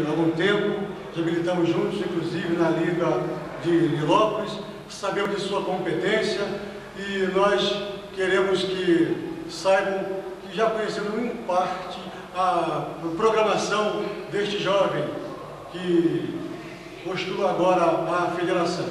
Há algum tempo, já militamos juntos, inclusive na Liga de Nilópolis, sabemos de sua competência e nós queremos que saibam que já conhecemos em parte a programação deste jovem que postula agora a federação.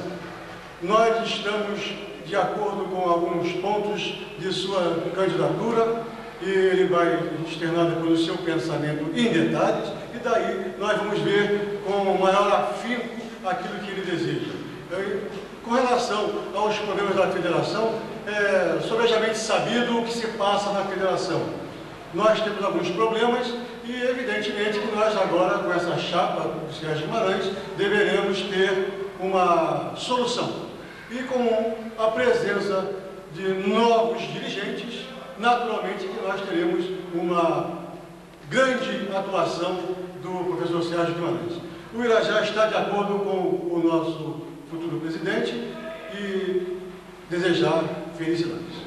Nós estamos de acordo com alguns pontos de sua candidatura e ele vai externar depois o seu pensamento em detalhes e daí nós vamos ver com maior afinco aquilo que ele deseja. Com relação aos problemas da federação, é sobejamente sabido o que se passa na federação. Nós temos alguns problemas e evidentemente que nós agora com essa chapa do Sérgio Guimarães deveremos ter uma solução. E com a presença de novos dirigentes, naturalmente que nós teremos uma grande atuação do professor Sérgio Guimarães. O Irajá está de acordo com o nosso futuro presidente e desejar felicidades.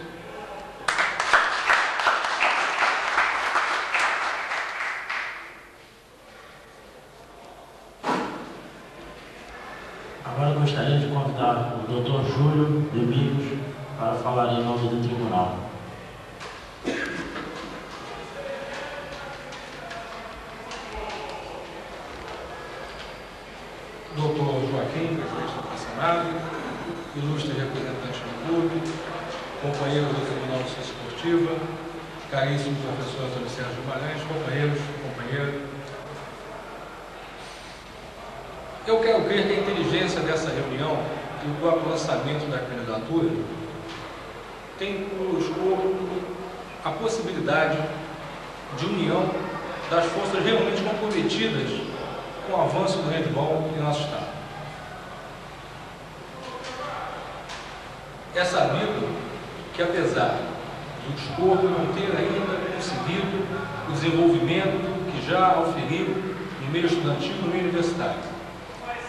Agora gostaria de convidar o Dr. Júlio Domingos para falar em nome do tribunal. Doutor Joaquim, presidente do Senado, ilustre representante do clube, companheiros do Tribunal de Justiça Esportiva, caríssimo professor Antônio Sérgio Guimarães, companheiros e companheiras. Eu quero crer que a inteligência dessa reunião e o próprio lançamento da candidatura tem por escopo a possibilidade de união das forças realmente comprometidas com o avanço do handebol em nosso estado. É sabido que, apesar do desporto não ter ainda conseguido o desenvolvimento que já auferiu no meio estudantil e no meio universitário,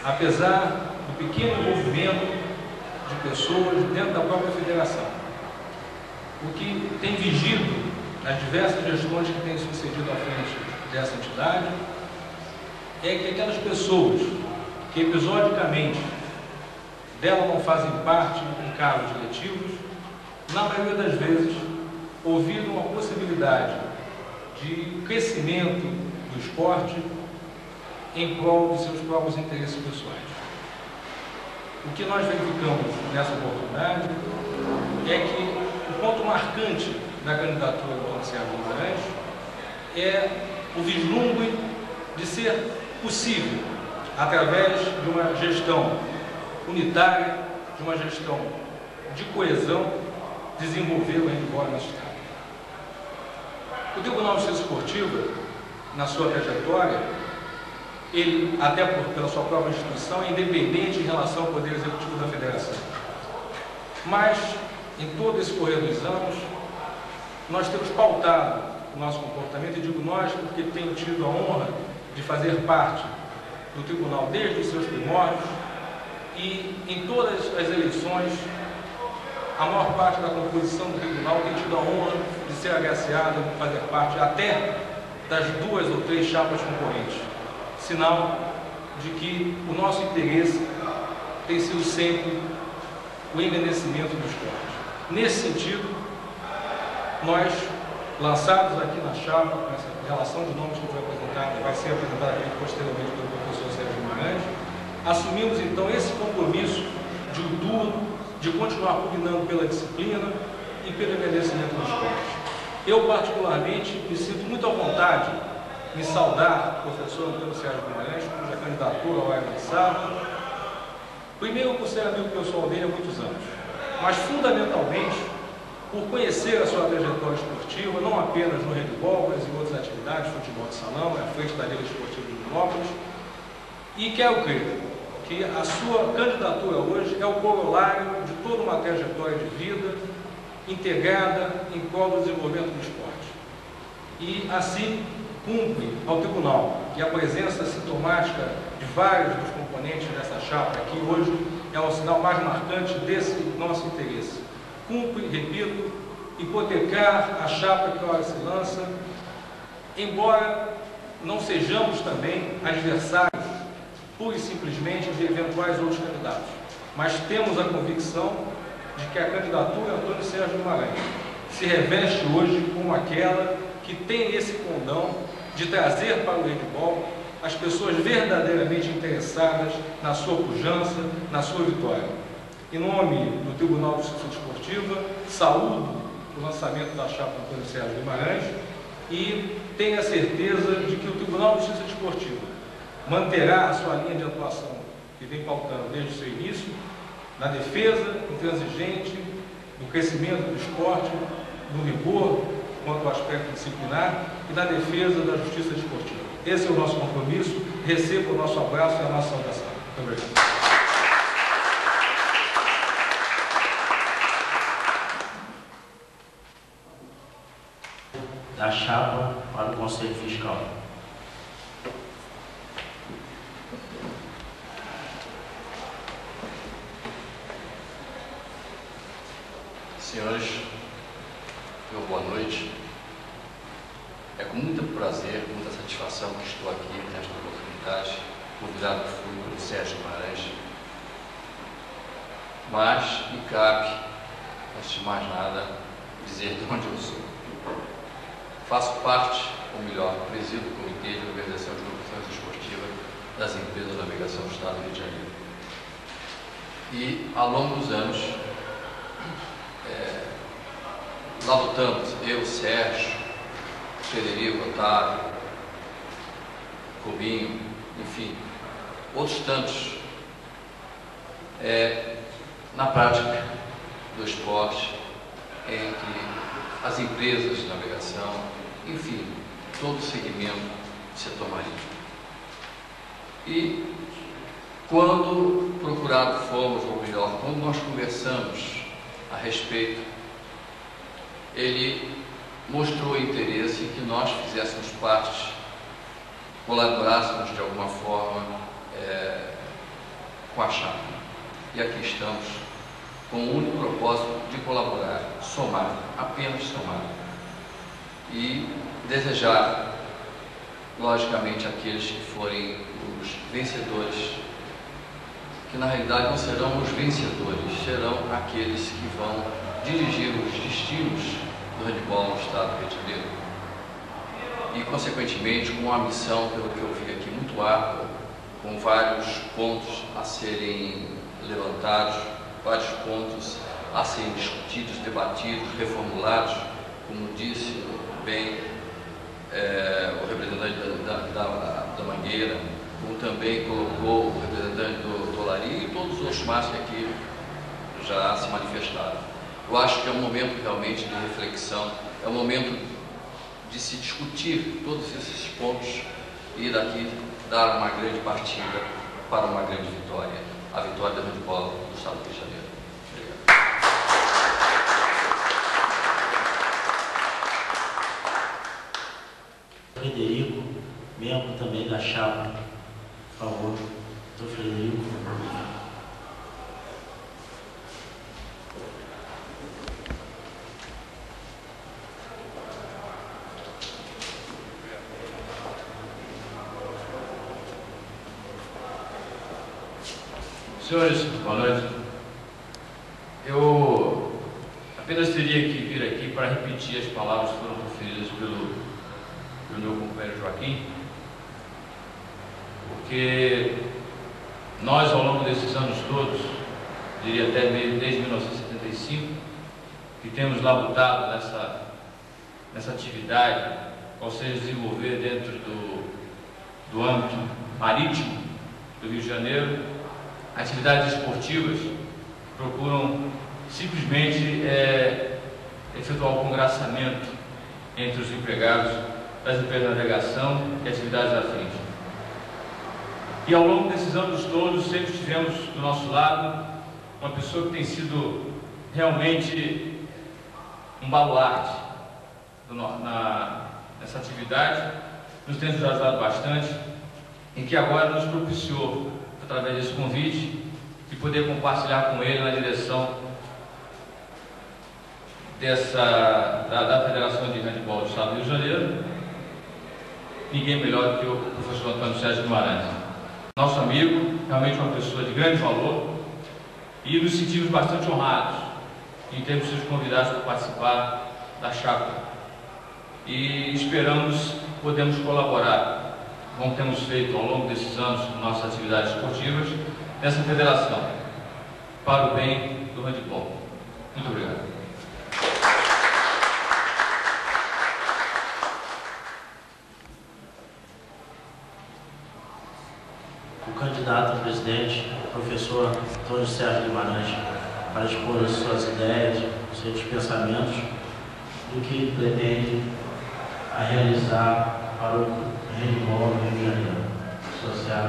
apesar do pequeno envolvimento de pessoas dentro da própria federação, o que tem vigido nas diversas gestões que têm sucedido à frente dessa entidade é que aquelas pessoas que episodicamente dela não fazem parte em cargos diretivos, na maioria das vezes ouviram a possibilidade de crescimento do esporte em prol de seus próprios interesses pessoais. O que nós verificamos nessa oportunidade é que o ponto marcante da candidatura do Sérgio Guimarães é o vislumbre de ser possível, através de uma gestão unitária, de uma gestão de coesão, desenvolver o handebol no nosso estado. O Tribunal de Justiça Esportiva, na sua trajetória, ele, até pela sua própria instituição, é independente em relação ao Poder Executivo da Federação. Mas, em todo esse correr dos anos, nós temos pautado o nosso comportamento, e digo nós porque tenho tido a honra de fazer parte do tribunal desde os seus primórdios e em todas as eleições a maior parte da composição do tribunal tem tido a honra de ser agraciada, de fazer parte até das 2 ou 3 chapas concorrentes, sinal de que o nosso interesse tem sido sempre o engrandecimento do esporte. Nesse sentido, nós, lançados aqui na chapa, com essa relação de nomes que foi apresentada, vai ser apresentada aqui posteriormente pelo professor Sérgio Guimarães, assumimos então esse compromisso de duro, de continuar pugnando pela disciplina e pelo engrandecimento do esporte. Eu, particularmente, me sinto muito à vontade em saudar o professor Antônio Sérgio Guimarães, cuja candidatura vai lançar, primeiro por ser amigo pessoal dele há muitos anos, mas fundamentalmente por conhecer a sua trajetória esportiva, não apenas no handebol, mas em outras atividades, futebol de salão, à frente da Liga Esportiva de Nilópolis, e quero crer que a sua candidatura hoje é o corolário de toda uma trajetória de vida integrada em prol do desenvolvimento do esporte. E assim cumpre ao tribunal que a presença sintomática de vários dos componentes dessa chapa aqui hoje é o sinal mais marcante desse nosso interesse. Cumpre, repito, hipotecar a chapa que agora se lança, embora não sejamos também adversários, pura e simplesmente, de eventuais outros candidatos, mas temos a convicção de que a candidatura Antônio Sérgio Guimarães se reveste hoje como aquela que tem esse condão de trazer para o handebol as pessoas verdadeiramente interessadas na sua pujança, na sua vitória. Em nome do Tribunal de Justiça Desportiva, saúdo o lançamento da chapa Antônio Sérgio Guimarães e tenho a certeza de que o Tribunal de Justiça Desportiva manterá a sua linha de atuação que vem pautando desde o seu início, na defesa intransigente do crescimento do esporte, do rigor quanto ao aspecto disciplinar e na defesa da justiça desportiva. Esse é o nosso compromisso. Receba o nosso abraço e a nossa saudação. Muito obrigado. Da chapa para o Conselho Fiscal. Senhores, meu boa noite. É com muito prazer, com muita satisfação que estou aqui nesta oportunidade, convidado fui pelo Sérgio Guimarães. Mas me cabe, antes de mais nada, dizer de onde eu sou. Faço parte, ou melhor, presido o Comitê de Organização de Competições Esportivas das Empresas de Navegação do Estado do Rio de Janeiro. E, ao longo dos anos, lá lutamos, eu, Sérgio, Frederico, Otávio, Rubinho, enfim, outros tantos, na prática do esporte, entre as empresas de navegação, enfim, todo o segmento do setor marítimo. E quando procurado fomos, ou melhor, quando nós conversamos a respeito, ele mostrou interesse em que nós fizéssemos parte, colaborássemos de alguma forma com a chapa. E aqui estamos com o único propósito de colaborar, somar, apenas somar. E desejar, logicamente, aqueles que forem os vencedores, que na realidade não serão os vencedores, serão aqueles que vão dirigir os destinos do handebol no Estado do Rio de Janeiro. E, consequentemente, com uma missão, pelo que eu vi aqui, muito árdua, com vários pontos a serem levantados, vários pontos a serem discutidos, debatidos, reformulados, como disse bem o representante da Mangueira, como também colocou o representante do Olari e todos os outros mais que aqui já se manifestaram. Eu acho que é um momento realmente de reflexão, é um momento de se discutir todos esses pontos e daqui dar uma grande partida para uma grande vitória, a vitória do handebol do Estado do Rio de Janeiro. Frederico, membro também da chapa, por favor, doutor Frederico. Senhores, boa noite. Eu apenas teria que vir aqui para repetir as palavras que foram proferidas pelo meu companheiro Joaquim, porque nós, ao longo desses anos todos, diria até desde 1975, que temos labutado nessa atividade, ou seja, desenvolver dentro do âmbito marítimo do Rio de Janeiro, atividades esportivas procuram simplesmente efetuar o congraçamento entre os empregados das empresas de navegação e atividades afins. E ao longo desses anos todos, sempre tivemos do nosso lado uma pessoa que tem sido realmente um baluarte nessa atividade, nos tem nos ajudado bastante, e que agora nos propiciou, através desse convite, de poder compartilhar com ele na direção da Federação de Handebol do Estado do Rio de Janeiro, ninguém melhor do que o professor Antônio Sérgio Guimarães. Nosso amigo, realmente uma pessoa de grande valor, e nos sentimos bastante honrados em termos sido convidados para participar da chapa. E esperamos podermos colaborar, como temos feito ao longo desses anos com nossas atividades esportivas, nessa federação, para o bem do handebol. Muito obrigado. O candidato a presidente, o professor Antônio Sérgio Guimarães, para expor as suas ideias, os seus pensamentos, do que pretende realizar para o handebol do Rio de Janeiro. Social.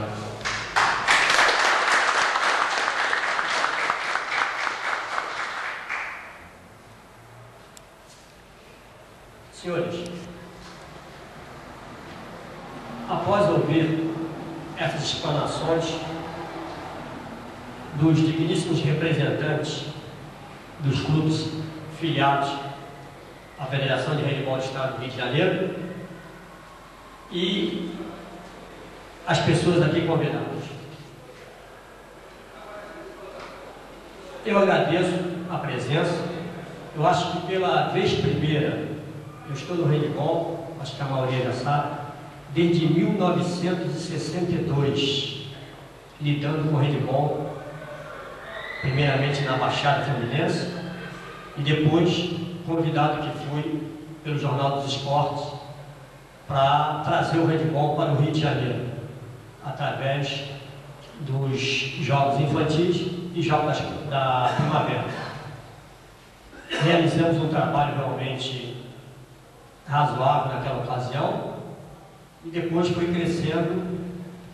Senhores, após ouvir essas explanações dos digníssimos representantes dos clubes filiados à Federação de Handebol do Estado do Rio de Janeiro e as pessoas aqui convidadas, eu agradeço a presença. Eu acho que pela vez primeira eu estou no handebol, acho que a maioria já sabe, desde 1962, lidando com handebol, primeiramente na Baixada Fluminense e depois convidado que fui pelo Jornal dos Esportes para trazer o handebol para o Rio de Janeiro, através dos jogos infantis e jogos da primavera. Realizamos um trabalho realmente razoável naquela ocasião e depois foi crescendo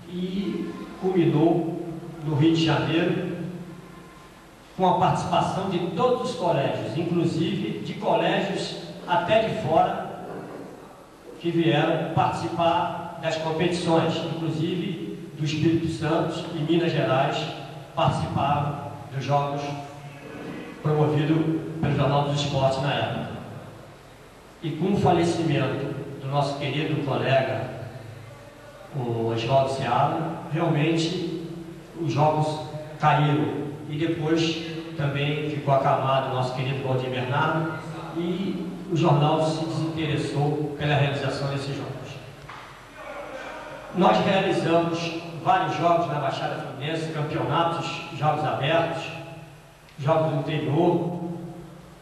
e culminou no Rio de Janeiro com a participação de todos os colégios, inclusive de colégios até de fora que vieram participar das competições, inclusive do Espírito Santo e Minas Gerais participaram dos jogos promovidos pelo Jornal dos Esportes na época. E com o falecimento do nosso querido colega, o Oswaldo Seabra, realmente os jogos caíram e depois também ficou acamado o nosso querido Valdir Bernardo e o jornal se desinteressou pela realização desses jogos. Nós realizamos vários jogos na Baixada Fluminense, campeonatos, jogos abertos, jogos do interior,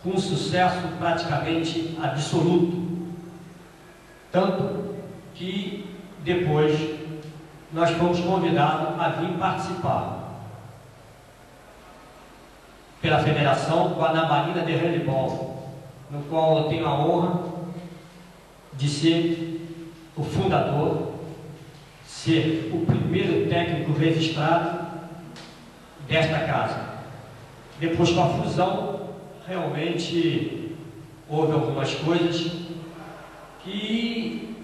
com um sucesso praticamente absoluto. Tanto que depois nós fomos convidados a vir participar pela Federação Guanabarina de Handebol, no qual eu tenho a honra de ser o fundador, ser o primeiro técnico registrado desta casa. Depois, com a fusão, realmente houve algumas coisas que,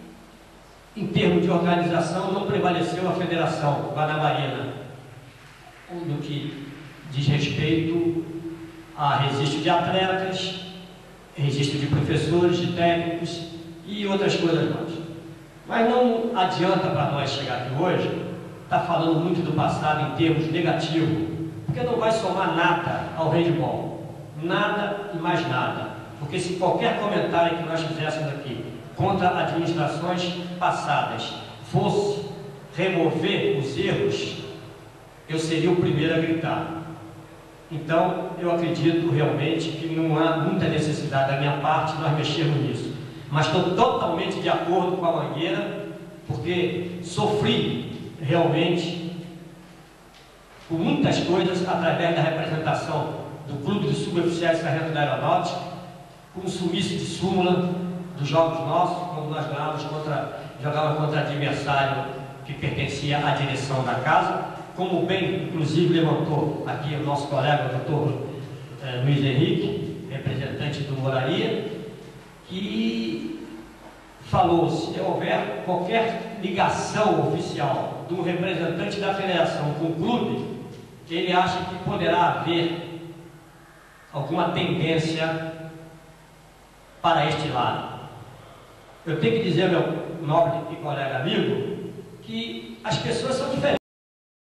em termos de organização, não prevaleceu a Federação Guanabarina, no que diz respeito a registro de atletas, registro de professores, de técnicos e outras coisas mais. Mas não adianta para nós chegar aqui hoje, estar falando muito do passado em termos negativos, porque não vai somar nada ao handebol, nada e mais nada. Porque se qualquer comentário que nós fizéssemos aqui contra administrações passadas fosse remover os erros, eu seria o primeiro a gritar. Então, eu acredito realmente que não há muita necessidade da minha parte nós mexermos nisso. Mas estou totalmente de acordo com a Mangueira, porque sofri realmente com muitas coisas através da representação do Clube dos Suboficiais Sargento da Aeronáutica, com o sumiço de súmula dos jogos nossos, quando nós jogávamos contra adversário que pertencia à direção da casa, como bem, inclusive, levantou aqui o nosso colega, o doutor Luiz Henrique, representante do Moraria, que falou: se houver qualquer ligação oficial de um representante da federação com o clube, ele acha que poderá haver alguma tendência para este lado. Eu tenho que dizer, meu nobre e colega amigo, que as pessoas são diferentes.